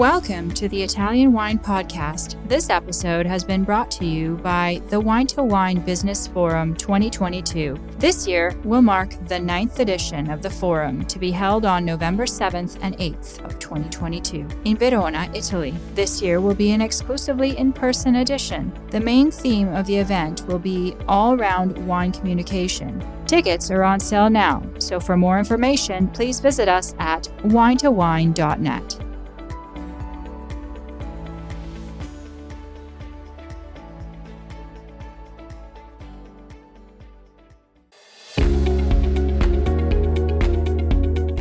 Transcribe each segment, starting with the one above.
Welcome to the Italian Wine Podcast. This episode has been brought to you by the Wine2Wine Business Forum 2022. This year will mark the 9th edition of the forum to be held on November 7th and 8th of 2022 in Verona, Italy. This year will be an exclusively in-person edition. The main theme of the event will be all-round wine communication. Tickets are on sale now, so for more information, please visit us at wine2wine.net.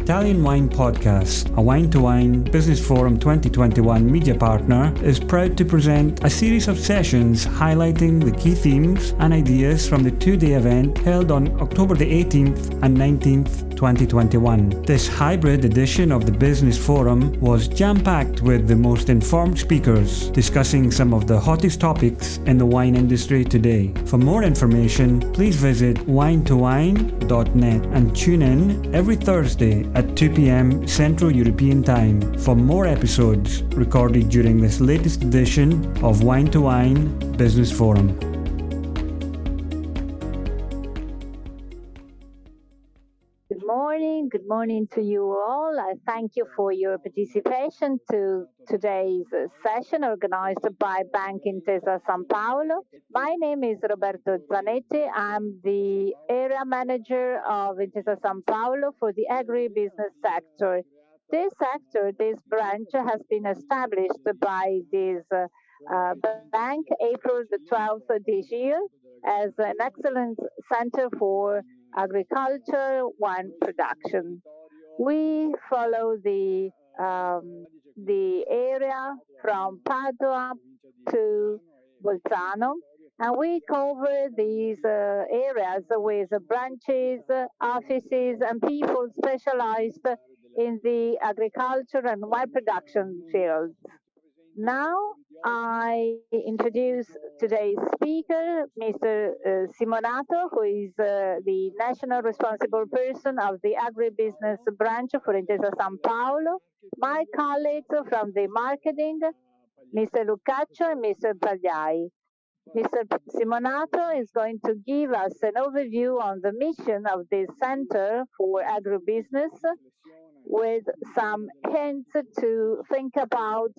Italian Wine Podcast, a Wine2Wine Business Forum 2021 media partner, is proud to present a series of sessions highlighting the key themes and ideas from the two-day event held on October the 18th and 19th, 2021. This hybrid edition of the Business Forum was jam-packed with the most informed speakers, discussing some of the hottest topics in the wine industry today. For more information, please visit wine2wine.net and tune in every Thursday at 2 p.m. Central European Time for more episodes recorded during this latest edition of Wine2Wine Business Forum. Good morning to you all. I thank you for your participation to today's session organized by Bank Intesa Sanpaolo. My name is Roberto Zanetti. I'm the area manager of Intesa Sanpaolo for the agribusiness sector. This branch has been established by this bank April the 12th this year as an excellent center for agriculture, wine production. We follow the area from Padua to Bolzano, and we cover these areas with branches, offices, and people specialized in the agriculture and wine production fields. Now, I introduce today's speaker, Mr. Simonato, who is the national responsible person of the agribusiness branch for Intesa Sanpaolo. My colleagues from the marketing, Mr. Lucacci and Mr. Pagliai. Mr. Simonato is going to give us an overview on the mission of this Center for Agribusiness with some hints to think about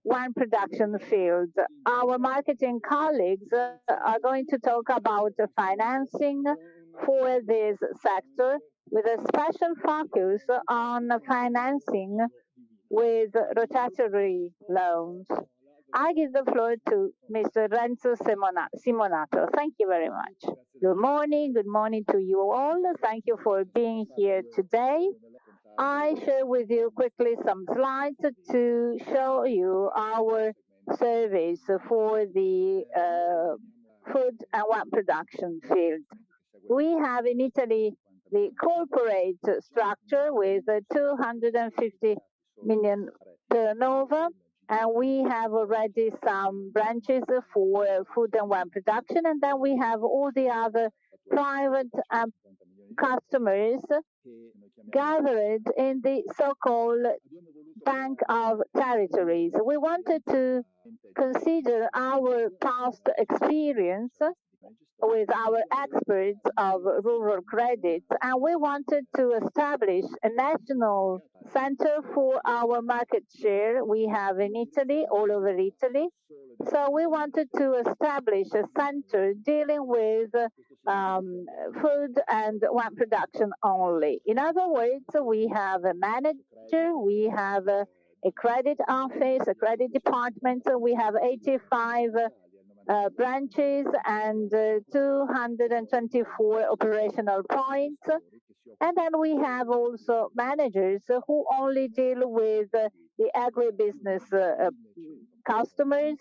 wine production field. Our marketing colleagues are going to talk about financing for this sector with a special focus on financing with rotatory loans. I give the floor to Mr. Renzo Simonato. Thank you very much. Good morning to you all. Thank you for being here today. I share with you quickly some slides to show you our service for the food and wine production field. We have in Italy the corporate structure with 250 million turnover, and we have already some branches for food and wine production, and then we have all the other private customers gathered in the so-called Bank of Territories. We wanted to consider our past experience with our experts of rural credit, and we wanted to establish a national center for our market share we have in Italy, all over Italy. So we wanted to establish a center dealing with food and wine production only. In other words, we have a manager, we have a credit office, a credit department, so we have 85 branches and 224 operational points. And then we have also managers who only deal with the agribusiness customers.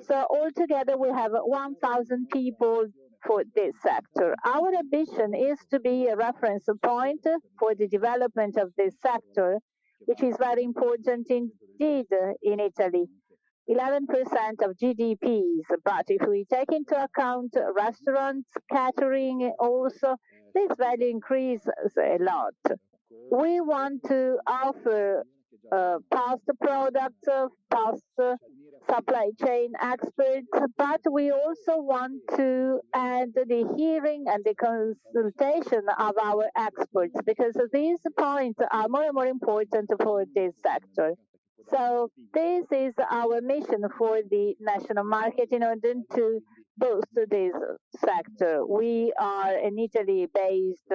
So altogether we have 1,000 people for this sector. Our ambition is to be a reference point for the development of this sector, which is very important indeed in Italy. 11% of GDPs, but if we take into account restaurants, catering also, this value increases a lot. We want to offer past products, past supply chain experts, but we also want to add the hearing and the consultation of our experts because these points are more and more important for this sector. So this is our mission for the national market in order to boost this sector. We are an Italy-based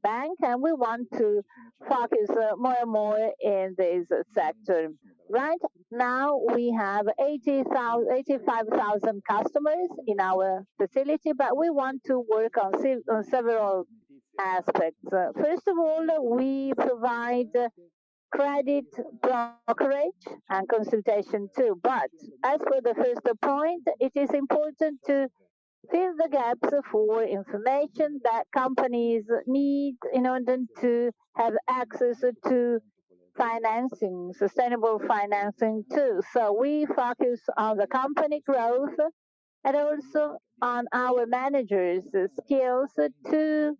bank, and we want to focus more and more in this sector. Right now, we have 85,000 customers in our facility, but we want to work on several aspects. First of all, we provide credit brokerage and consultation too. But as for the first point, it is important to fill the gaps for information that companies need in order to have access to financing, sustainable financing too. So we focus on the company growth and also on our managers' skills to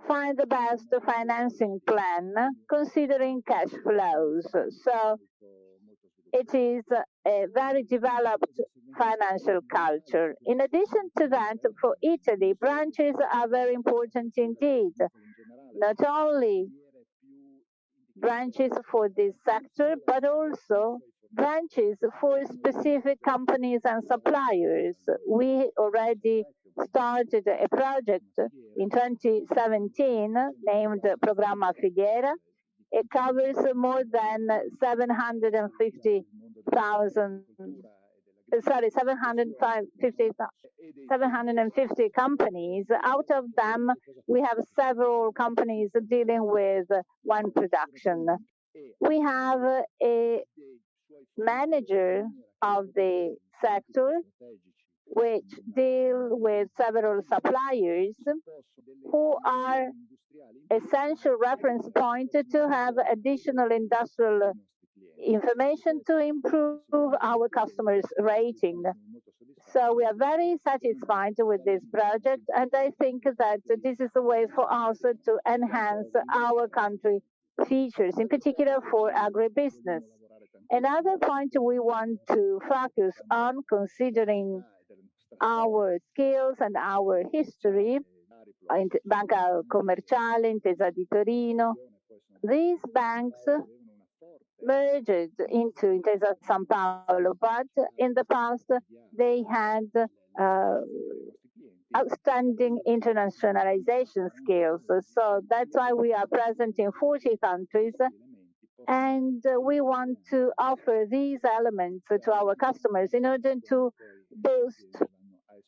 find the best financing plan considering cash flows. So it is a very developed financial culture. In addition to that, for Italy, branches are very important indeed. Not only branches for this sector, but also branches for specific companies and suppliers. We already started a project in 2017 named Programma Filiera. It covers more than 750 companies. Out of them, we have several companies dealing with wine production. We have a manager of the sector which deal with several suppliers who are essential reference point to have additional industrial information to improve our customers' rating. So we are very satisfied with this project, and I think that this is a way for us to enhance our country features, in particular for agribusiness. Another point we want to focus on, considering our skills and our history, Banca Commerciale, Intesa di Torino, these banks merged into Intesa Sanpaolo, but in the past they had outstanding internationalization skills. So that's why we are present in 40 countries, and we want to offer these elements to our customers in order to boost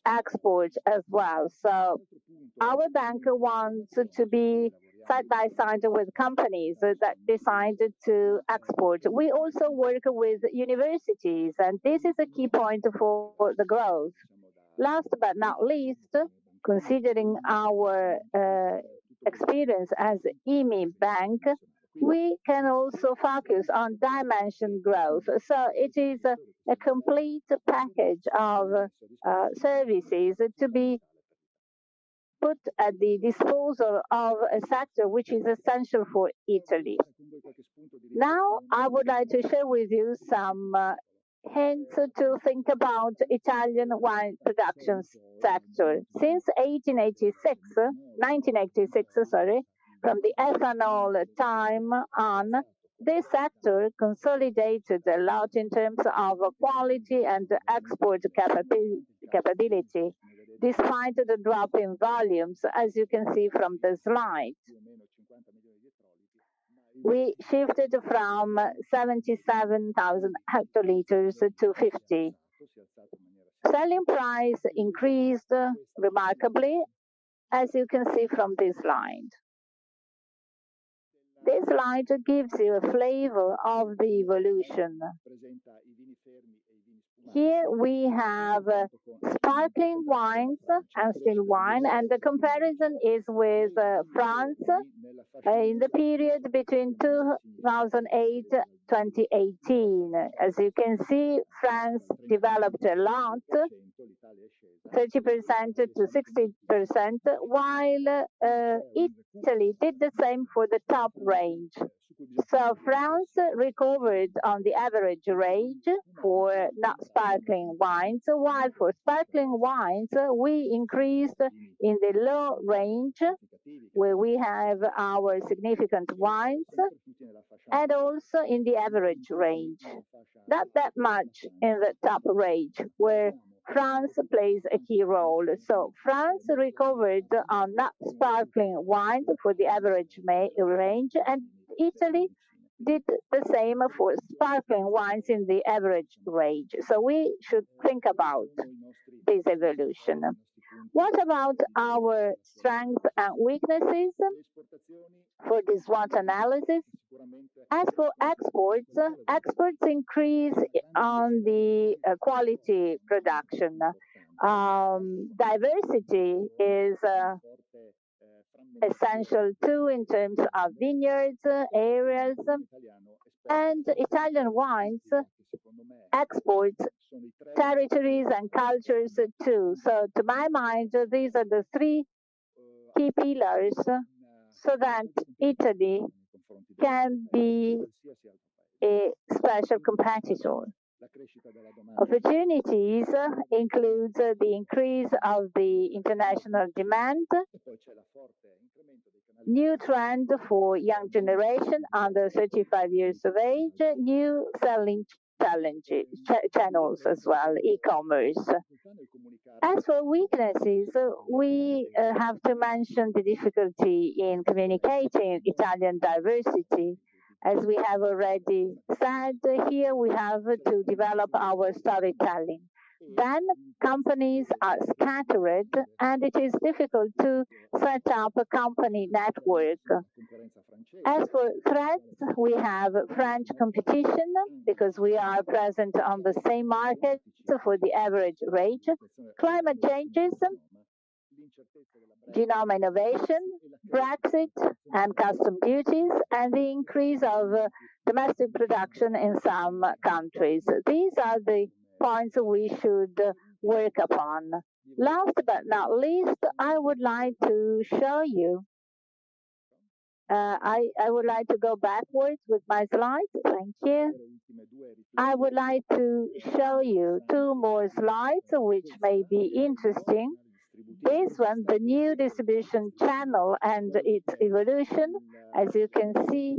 export as well. So our bank wants to be side by side with companies that decided to export. We also work with universities, and this is a key point for the growth. Last but not least, considering our experience as IMI Bank, we can also focus on dimension growth. So it is a complete package of services to be put at the disposal of a sector which is essential for Italy. Now, I would like to share with you some hints to think about Italian wine production sector. Since 1986, from the ethanol time on, this sector consolidated a lot in terms of quality and export capability, despite the drop in volumes, as you can see from the slide. We shifted from 77,000 hectoliters to 50. Selling price increased remarkably, as you can see from this slide. This slide gives you a flavor of the evolution. Here we have sparkling wines and still wine, and the comparison is with France in the period between 2008 2018. As you can see, France developed a lot, 30% to 60%, while Italy did the same for the top range. So France recovered on the average range for not sparkling wines, while for sparkling wines we increased in the low range where we have our significant wines and also in the average range. Not that much in the top range where France plays a key role. So France recovered on not sparkling wines for the average range, and Italy did the same for sparkling wines in the average range. So we should think about this evolution. What about our strengths and weaknesses for this SWOT analysis? As for exports, exports increase on the quality production. Diversity is essential too in terms of vineyards, areas, and Italian wines exports territories and cultures too. So to my mind, these are the three key pillars so that Italy can be a special competitor. Opportunities include the increase of the international demand, new trend for young generation under 35 years of age, new selling channels as well, e-commerce. As for weaknesses, we have to mention the difficulty in communicating Italian diversity. As we have already said, here we have to develop our storytelling. Then companies are scattered and it is difficult to set up a company network. As for threats, we have French competition because we are present on the same market for the average range, climate changes, genome innovation, Brexit and custom duties, and the increase of domestic production in some countries. These are the points we should work upon. Last but not least, I would like to show you. I would like to go backwards with my slides. Thank you. I would like to show you two more slides which may be interesting. This one, the new distribution channel and its evolution. As you can see,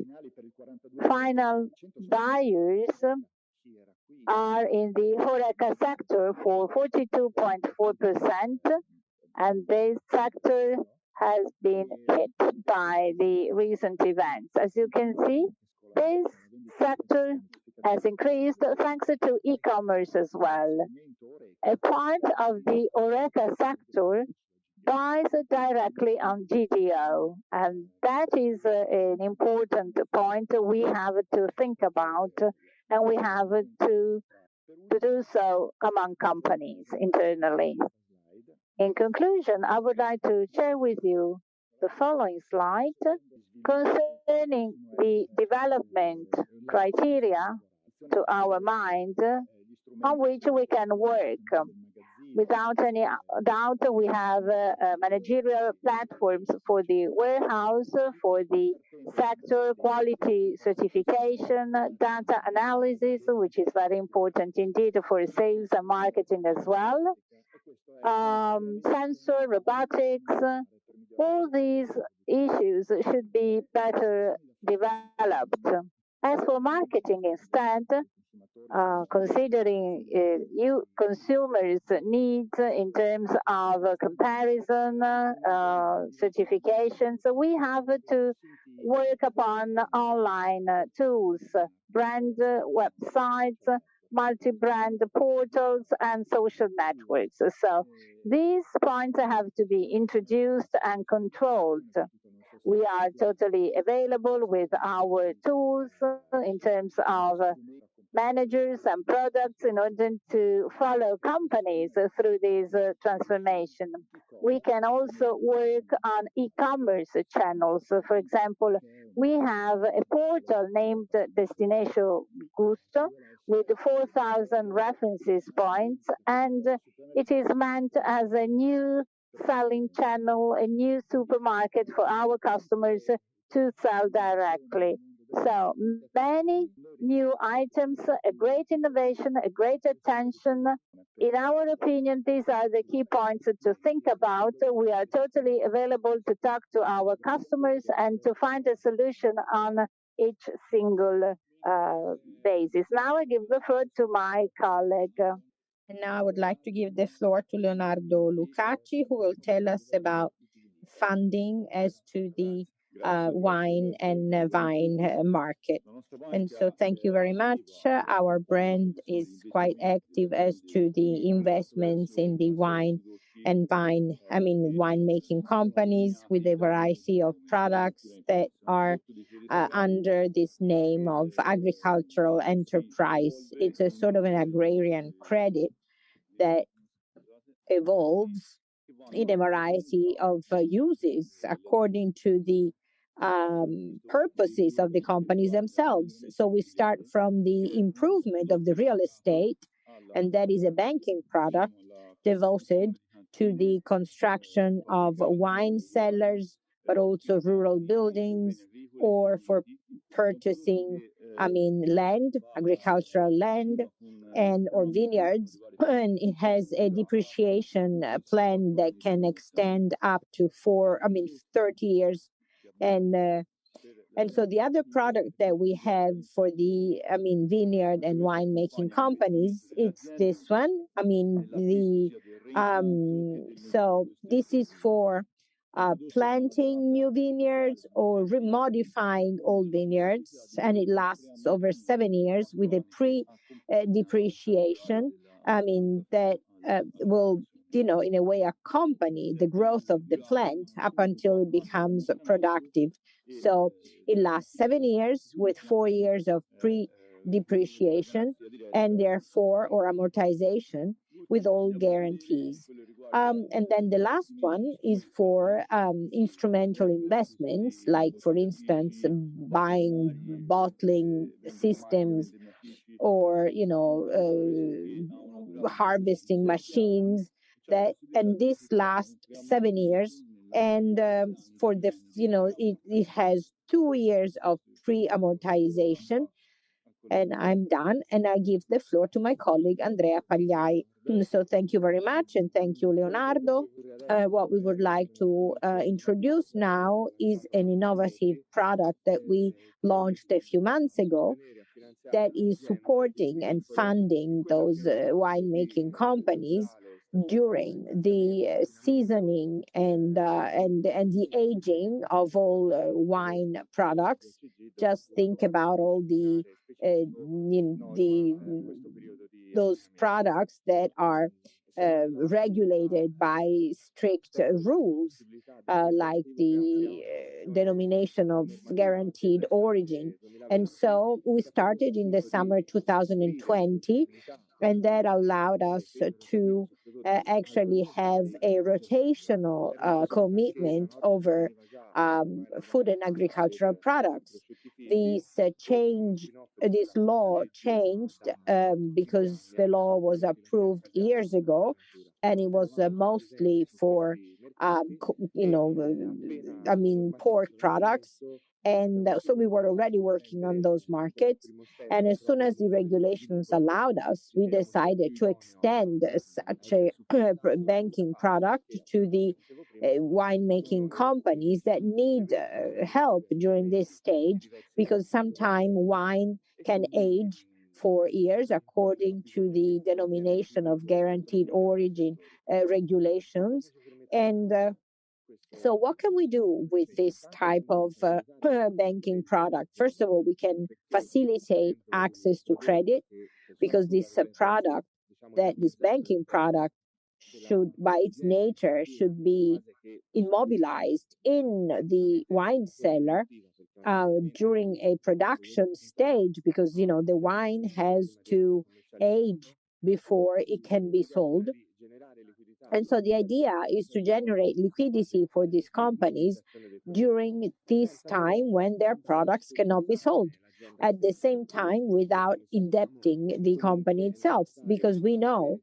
final buyers are in the HoReCa sector for 42.4%, and this sector has been hit by the recent events. As you can see, this sector has increased thanks to e-commerce as well. A part of the HoReCa sector buys directly on GDO, and that is an important point we have to think about, and we have to do so among companies internally. In conclusion, I would like to share with you the following slide concerning the development criteria to our mind on which we can work. Without any doubt, we have managerial platforms for the warehouse, for the sector, quality certification, data analysis, which is very important indeed for sales and marketing as well, sensor, robotics, all these issues should be better developed. As for marketing instead, considering new consumers' needs in terms of comparison, certification, so we have to work upon online tools, brand websites, multi-brand portals, and social networks. So these points have to be introduced and controlled. We are totally available with our tools in terms of managers and products in order to follow companies through this transformation. We can also work on e-commerce channels. For example, we have a portal named Destination Gusto with 4,000 references points, and it is meant as a new selling channel, a new supermarket for our customers to sell directly. So many new items, a great innovation, a great attention. In our opinion, these are the key points to think about. We are totally available to talk to our customers and to find a solution on each single basis. Now I give the floor to my colleague. And now I would like to give the floor to Leonardo Lucacci, who will tell us about funding as to the wine and vine market. And so thank you very much. Our brand is quite active as to the investments in the wine and winemaking companies with a variety of products that are under this name of agricultural enterprise. It's a sort of an agrarian credit that evolves in a variety of uses according to the purposes of the companies themselves. So we start from the improvement of the real estate, and that is a banking product devoted to the construction of wine cellars, but also rural buildings, or for purchasing, land, agricultural land, and or vineyards. And it has a depreciation plan that can extend up to 30 years. And so the other product that we have for the vineyard and winemaking companies, it's this one. So this is for planting new vineyards or remodifying old vineyards, and it lasts over 7 years with a depreciation. That will, in a way, accompany the growth of the plant up until it becomes productive. So it lasts 7 years with 4 years of pre-depreciation and therefore, or amortization, with all guarantees. And then the last one is for instrumental investments, like, for instance, buying bottling systems or, harvesting machines. And this lasts 7 years. And for the, it has 2 years of pre-amortization. And I'm done. And I give the floor to my colleague, Andrea Pagliai. So thank you very much. And thank you, Leonardo. What we would like to introduce now is an innovative product that we launched a few months ago that is supporting and funding those winemaking companies during the seasoning and the aging of all wine products. Just think about all those products that are regulated by strict rules, like the denomination of guaranteed origin. And so we started in the summer 2020, and that allowed us to actually have a rotational commitment over food and agricultural products. This law changed because the law was approved years ago, and it was mostly for pork products. And so we were already working on those markets. And as soon as the regulations allowed us, we decided to extend such a banking product to the winemaking companies that need help during this stage, because sometimes wine can age for years according to the denomination of guaranteed origin regulations. And so what can we do with this type of banking product? First of all, we can facilitate access to credit, because this banking product should, by its nature, should be immobilized in the wine cellar during a production stage, because, the wine has to age before it can be sold. And so the idea is to generate liquidity for these companies during this time when their products cannot be sold. At the same time, without indebting the company itself, because we know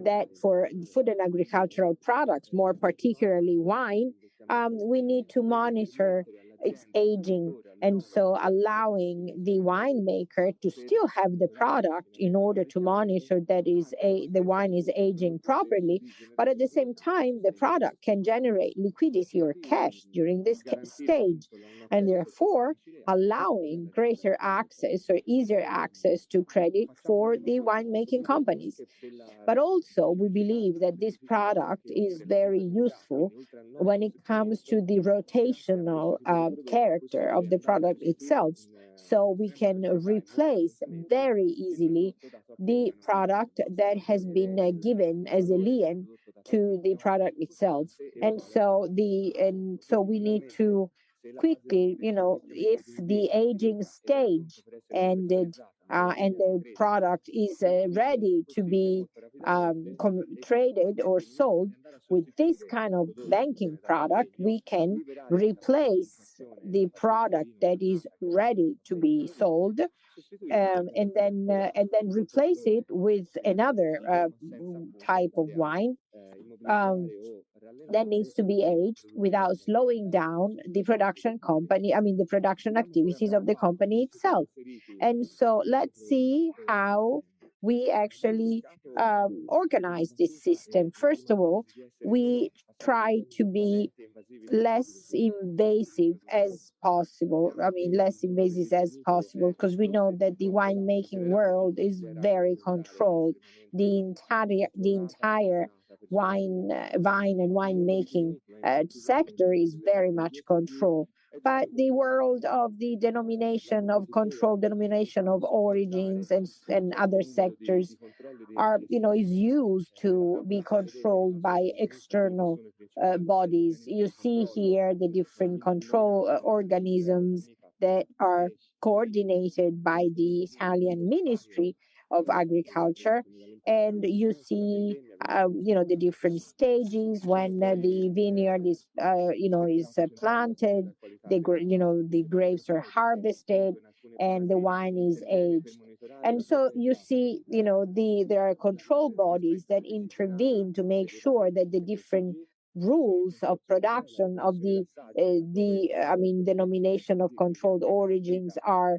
that for food and agricultural products, more particularly wine, we need to monitor it's aging, and so allowing the winemaker to still have the product in order to monitor that the wine is aging properly, but at the same time the product can generate liquidity or cash during this stage, and therefore allowing greater access or easier access to credit for the winemaking companies. But also, we believe that this product is very useful when it comes to the rotational character of the product itself. So we can replace very easily the product that has been given as a lien to the product itself. And so we need to quickly, if the aging stage ended and the product is ready to be traded or sold, with this kind of banking product, we can replace the product that is ready to be sold, and then replace it with another type of wine um, that needs to be aged without slowing down the the production activities of the company itself. And so let's see how we actually organize this system. First of all, we try to be less invasive as possible. Less invasive as possible, because we know that the winemaking world is very controlled. The entire vine and winemaking sector is very much controlled. But the world of the denomination of origins and other sectors is used to be controlled by external bodies. You see here the different control organisms that are coordinated by the Italian Ministry of Agriculture, and you see the different stages when the vineyard is planted, the grapes are harvested, and the wine is aged. And so you see, there are control bodies that intervene to make sure that the different rules of production of the denomination of controlled origins are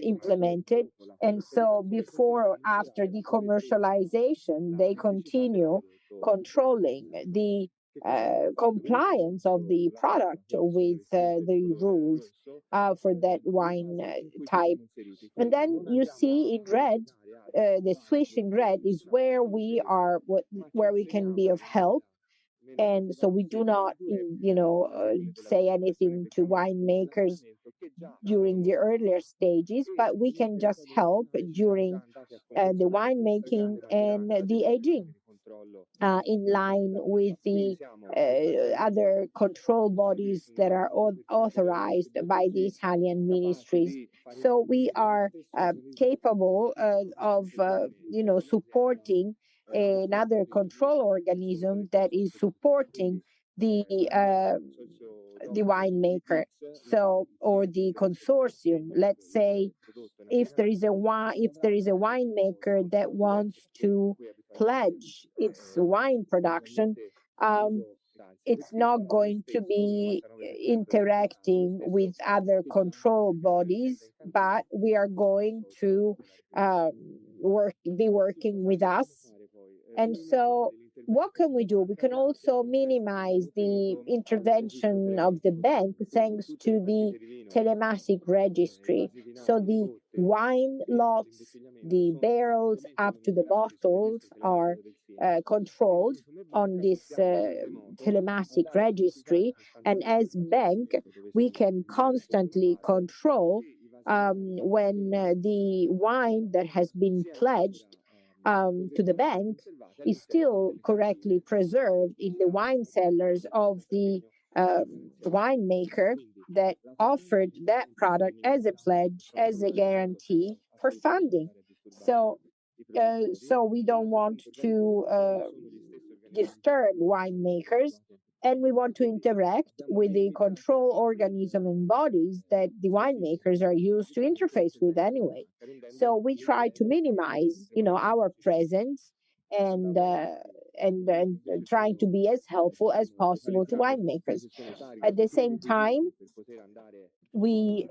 implemented. And so before or after the commercialization, they continue controlling the compliance of the product with the rules for that wine type. And then you see in red, the swish in red is where where we can be of help. And so we do not, say anything to winemakers during the earlier stages, but we can just help during the winemaking and the aging, in line with the other control bodies that are authorized by the Italian ministries. So we are capable of, supporting another control organism that is supporting the winemaker, or the consortium. Let's say if there is a winemaker that wants to pledge its wine production, it's not going to be interacting with other control bodies, but we are going to be working with us. And so what can we do? We can also minimize the intervention of the bank thanks to the telematic registry. So the wine lots, the barrels up to the bottles are controlled on this telematic registry. And as bank, we can constantly control when the wine that has been pledged to the bank is still correctly preserved in the wine cellars of the winemaker that offered that product as a pledge, as a guarantee for funding. So we don't want to disturb winemakers, and we want to interact with the control organism and bodies that the winemakers are used to interface with anyway. So we try to minimize, our presence, and and trying to be as helpful as possible to winemakers. At the same time, we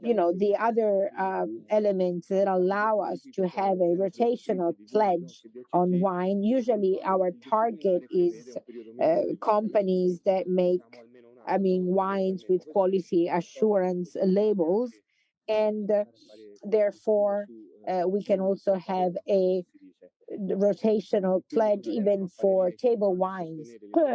the other elements that allow us to have a rotational pledge on wine. Usually our target is companies that make wines with quality assurance labels, and therefore we can also have a rotational pledge even for table wines.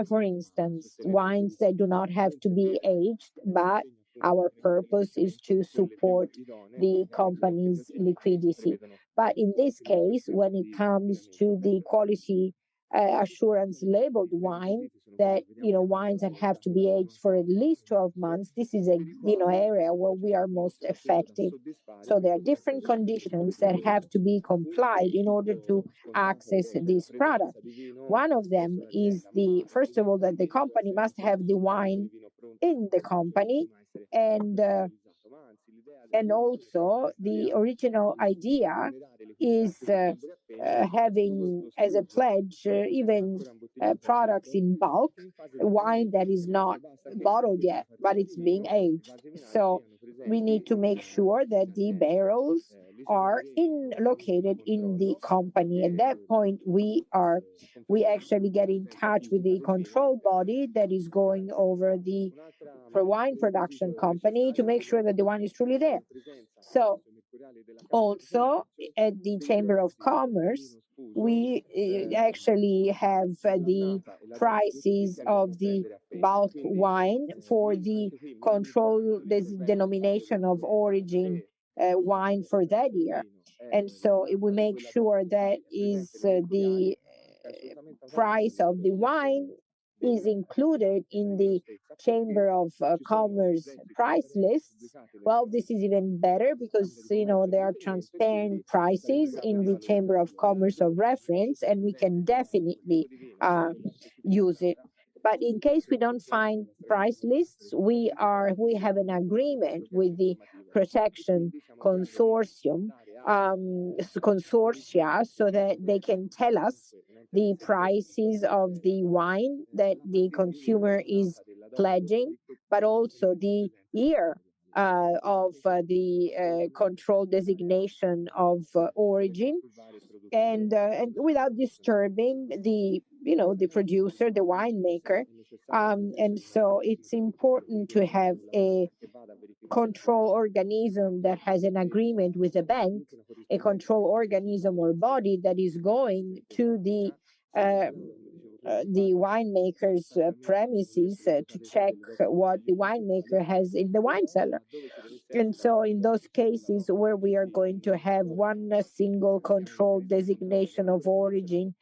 For instance, wines that do not have to be aged, but our purpose is to support the company's liquidity. But in this case, when it comes to the quality assurance labeled wine, that wines that have to be aged for at least 12 months, this is a area where we are most effective. So there are different conditions that have to be complied in order to access this product. One of them is first of all, that the company must have the wine in the company, and also the original idea is having as a pledge even products in bulk, wine that is not bottled yet, but it's being aged. So we need to make sure that the barrels are located in the company. At that point, we actually get in touch with the control body that is going over for wine production company to make sure that the wine is truly there. So also at the Chamber of Commerce, we actually have the prices of the bulk wine for the control denomination of origin wine for that year. And so we make sure that is the price of the wine is included in the Chamber of Commerce price lists. Well, this is even better because there are transparent prices in the Chamber of Commerce of reference, and we can definitely use it. But in case we don't find price lists, we have an agreement with the protection consortia, so that they can tell us the prices of the wine that the consumer is pledging, but also the year of the control designation of origin, and without disturbing the producer, the winemaker. And so it's important to have a control organism that has an agreement with the bank, a control organism or body that is going to the winemaker's premises to check what the winemaker has in the wine cellar. And so in those cases where we are going to have one single control designation of origin,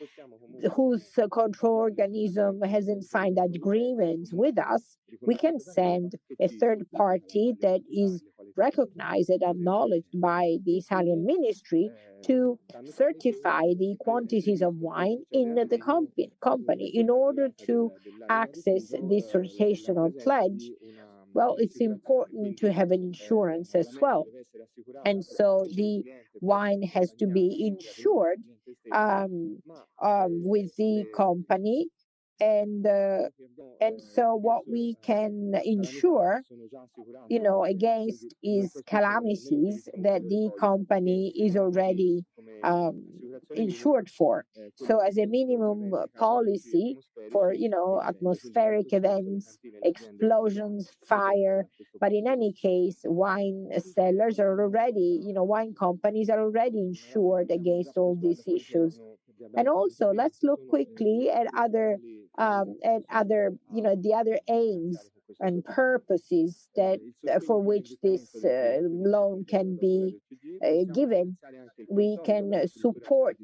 whose control organism hasn't signed agreements with us, we can send a third party that is recognized and acknowledged by the Italian ministry to certify the quantities of wine in the company in order to access this rotational pledge. Well, it's important to have an insurance as well. And so the wine has to be insured with the company. And so what we can insure, against is calamities that the company is already insured for. So as a minimum policy for, atmospheric events, explosions, fire. But in any case, wine sellers are already, wine companies are already insured against all these issues. And also, let's look quickly at other, the other aims and purposes that for which this loan can be given. We can support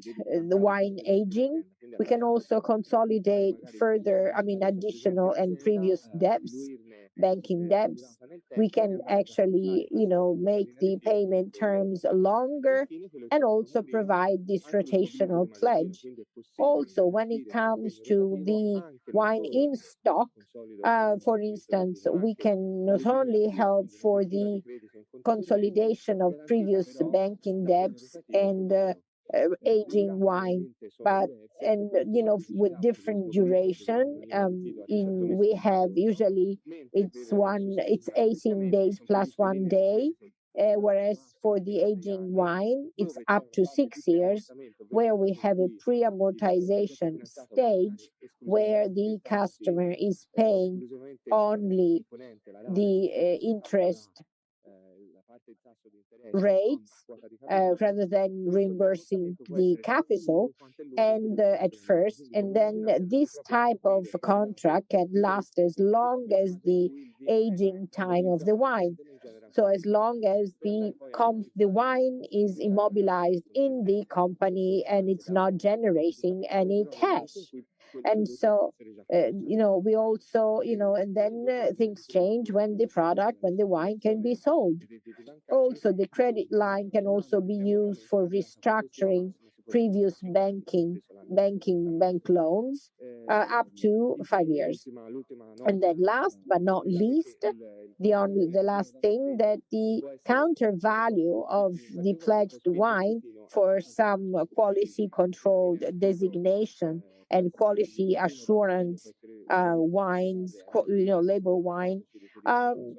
the wine aging. We can also consolidate further, additional and previous debts, banking debts. We can actually, make the payment terms longer and also provide this rotational pledge. Also, when it comes to the wine in stock, for instance, we can not only help for the consolidation of previous banking debts and aging wine, but and with different duration. In we have usually it's 18 days plus 1 day, whereas for the aging wine it's up to 6 years, where we have a pre-amortization stage where the customer is paying only the interest rates rather than reimbursing the capital and at first, and then this type of contract can last as long as the aging time of the wine. So as long as the wine is immobilized in the company and it's not generating any cash. And so we also and then things change when the wine can be sold. Also, the credit line can also be used for restructuring previous bank loans up to 5 years. And then last but not least, the last thing, that the counter value of the pledged wine for some quality controlled designation and quality assurance wines, label wine, um,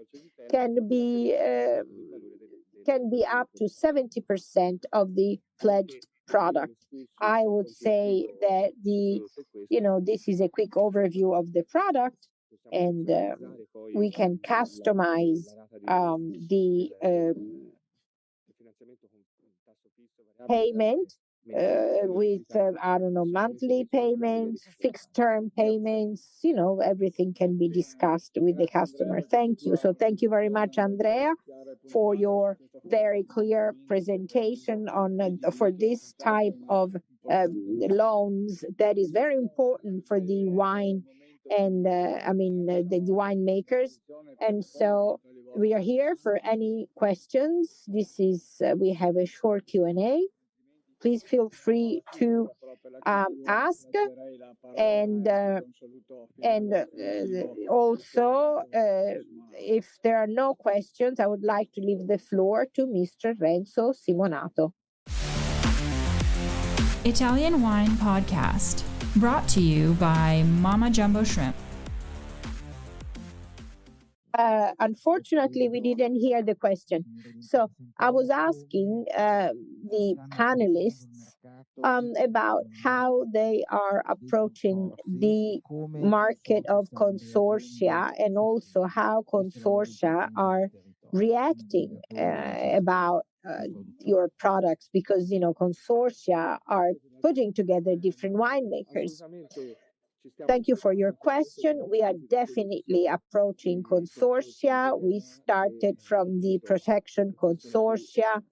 can be up to 70% of the pledged product. I would say that this is a quick overview of the product, and we can customize the payment with I don't know, monthly payments, fixed term payments. Everything can be discussed with the customer. Thank you. So thank you very much, Andrea, for your very clear presentation on for this type of loans that is very important for the wine and the winemakers. And so we are here for any questions. This is we have a short Q&A. Please feel free to ask, and also if there are no questions, I would like to leave the floor to Mr. Renzo Simonato. Italian Wine Podcast, brought to you by Mama Jumbo Shrimp. Unfortunately, we didn't hear the question. So I was asking the panelists about how they are approaching the market of consortia, and also how consortia are reacting about your products, because consortia are putting together different winemakers. Thank you for your question. We are definitely approaching consortia. We started from the protection consortia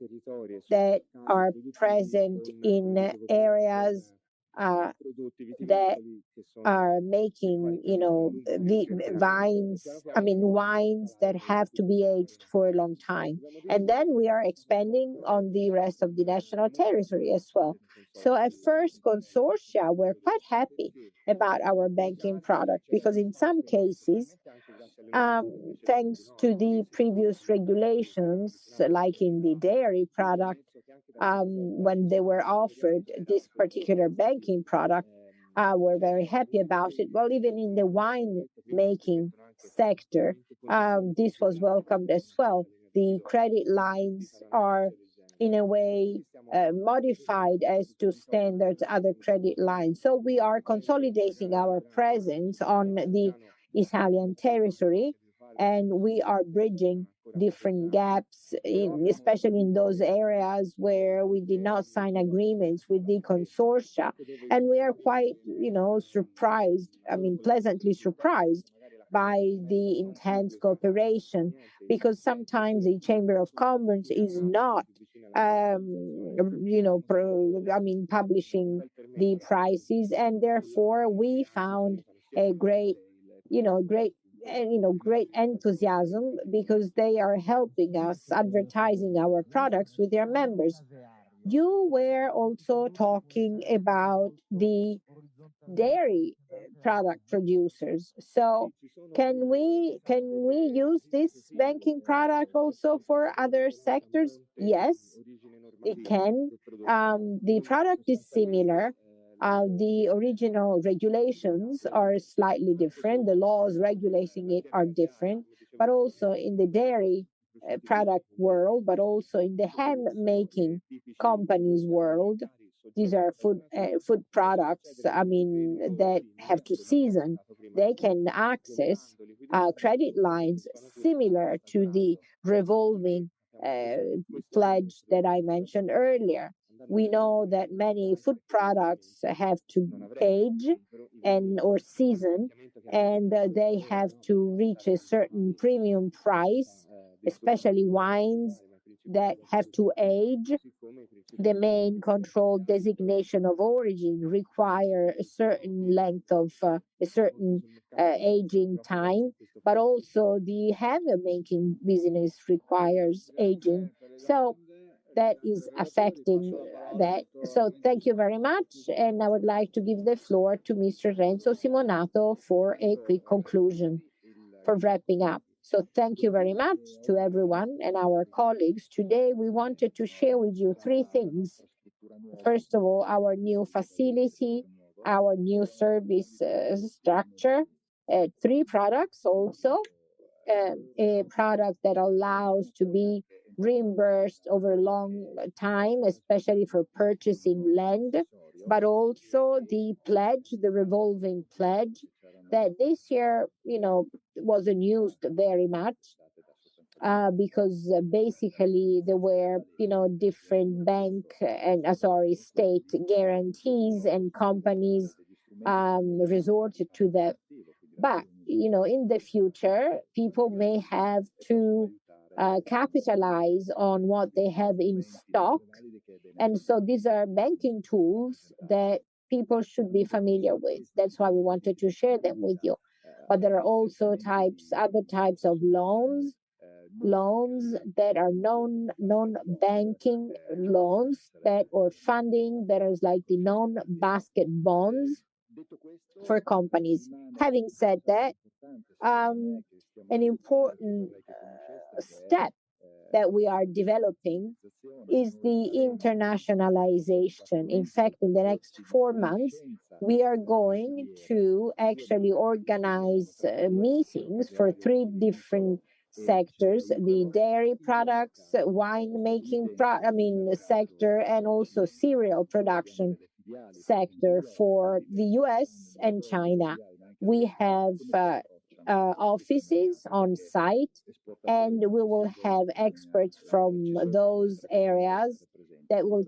that are present in areas that are making the wines that have to be aged for a long time, and then we are expanding on the rest of the national territory as well. So at first, consortia were quite happy about our banking product, because in some cases, thanks to the previous regulations, like in the dairy product, when they were offered this particular banking product, were very happy about it. Well, even in the wine making sector, this was welcomed as well. The credit lines are in a way modified as to standards other credit lines. So we are consolidating our presence on the Italian territory, and we are bridging different gaps, especially in those areas where we did not sign agreements with the consortia. And we are quite, surprised, pleasantly surprised by the intense cooperation, because sometimes the Chamber of Commerce is not, publishing the prices, and therefore we found a great enthusiasm, because they are helping us advertising our products with their members. You were also talking about the dairy product producers. So can we use this banking product also for other sectors? Yes, it can. The product is similar. The original regulations are slightly different. The laws regulating it are different, but also in the dairy product world, but also in the ham making companies world. These are food products. I mean, that have to season. They can access credit lines similar to the revolving pledge that I mentioned earlier. We know that many food products have to age and or season, and they have to reach a certain premium price, especially wines that have to age. The main controlled designation of origin require a certain length of a certain aging time, but also the hammer making business requires aging. So that is affecting that. So thank you very much. And I would like to give the floor to Mr. Renzo Simonato for a quick conclusion, for wrapping up. So thank you very much to everyone and our colleagues. Today we wanted to share with you three things. First of all, our new facility, our new service structure, three products also, a product that allows to be reimbursed over a long time, especially for purchasing land, but also the pledge, the revolving pledge, that this year, wasn't used very much. Because basically there were, different bank and state guarantees, and companies resorted to that. But in the future, people may have to capitalize on what they have in stock, and so these are banking tools that people should be familiar with. That's why we wanted to share them with you. But there are also other types of loans that are non-banking loans, that or funding that is like the non-basket bonds for companies. Having said that, an important step that we are developing is the internationalization. In fact, in the next 4 months, we are going to actually organize meetings for three different sectors: the dairy products, wine making sector, and also cereal production sector for the US and China. We have offices on site, and we will have experts from those areas that will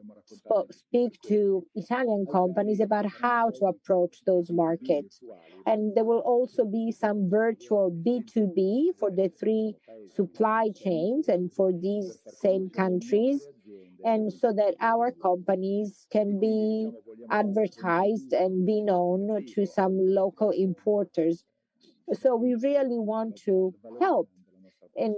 speak to Italian companies about how to approach those markets. And there will also be some virtual B2B for the three supply chains and for these same countries, and so that our companies can be advertised and be known to some local importers. So we really want to help in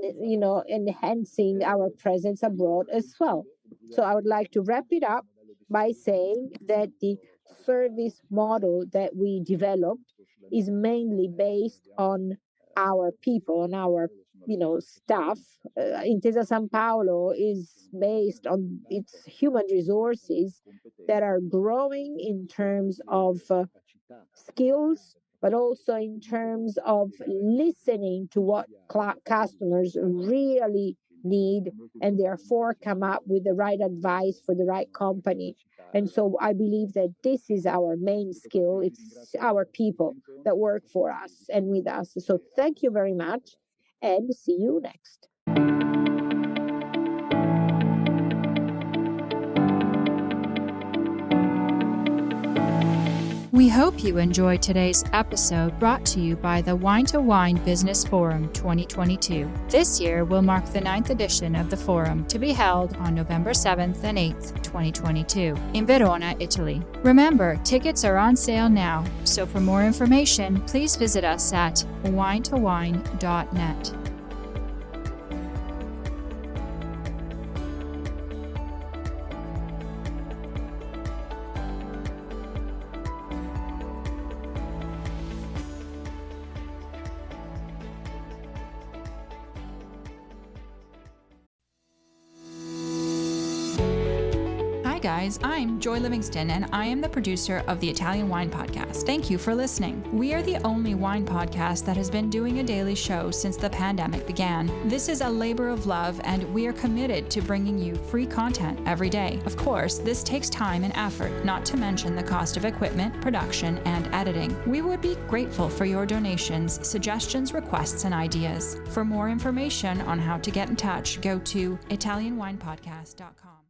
enhancing our presence abroad as well. So I would like to wrap it up by saying that the service model that we developed is mainly based on our people, on our staff. Intesa Sanpaolo is based on its human resources that are growing in terms of skills, but also in terms of listening to what customers really need, and therefore come up with the right advice for the right company. And so I believe that this is our main skill. It's our people that work for us and with us. So thank you very much, and see you next. We hope you enjoyed today's episode, brought to you by the Wine2Wine Business Forum 2022. This year will mark the 9th edition of the forum, to be held on November 7th and 8th, 2022, in Verona, Italy. Remember, tickets are on sale now, so for more information, please visit us at wine2wine.net. guys. I'm Joy Livingston, and I am the producer of the Italian Wine Podcast. Thank you for listening. We are the only wine podcast that has been doing a daily show since the pandemic began. This is a labor of love, and we are committed to bringing you free content every day. Of course, this takes time and effort, not to mention the cost of equipment, production, and editing. We would be grateful for your donations, suggestions, requests, and ideas. For more information on how to get in touch, go to ItalianWinePodcast.com.